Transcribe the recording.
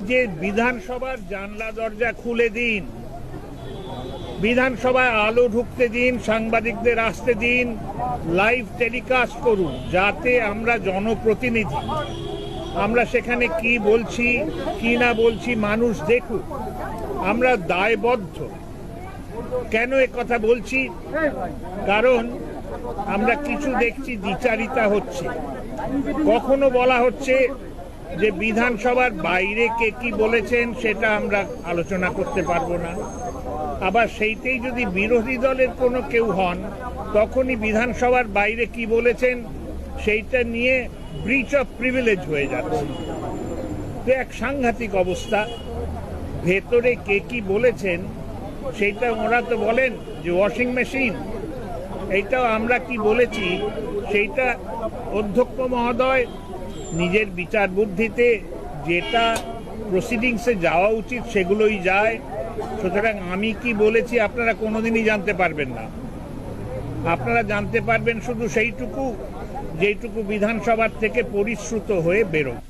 যে বিধানসভার জানলা দরজা খুলে দিন, বিধানসভায় আলো ঢুকতে দিন, সাংবাদিকদের আসতে দিন, লাইভ টেলিকাস্ট করুন, যাতে আমরা জনপ্রতিনিধি আমরা সেখানে কি বলছি কি না বলছি মানুষ দেখুক। আমরা দায়বদ্ধ। কেন এ কথা বলছি? কারণ আমরা কিছু দেখছি দ্বিচারিতা হচ্ছে। কখনো বলা হচ্ছে যে বিধানসভার বাইরে কে কি বলেছেন সেটা আমরা আলোচনা করতে পারবো না, আবার সেইটাই যদি বিরোধী দলের কোনো কেউ হন তখনই বিধানসভার বাইরে কি বলেছেন সেইটা নিয়ে ব্রিচ অফ প্রিভিলেজ হয়ে যাচ্ছে। তো এক সাংঘাতিক অবস্থা। ভেতরে কে কি বলেছেন সেইটা ওরা তো বলেন যে ওয়াশিং মেশিন, এইটাও আমরা কি বলেছি সেইটা অধ্যক্ষ মহোদয় নিজের বিচার বুদ্ধিতে যেটা প্রসিডিংসে যাওয়া উচিত সেগুলোই যায়। সুতরাং আমি কি বলেছি আপনারা কোনোদিনই জানতে পারবেন না। আপনারা জানতে পারবেন শুধু সেইটুকু যেটুকু বিধানসভার থেকে পরিশ্রুত হয়ে বেরোয়।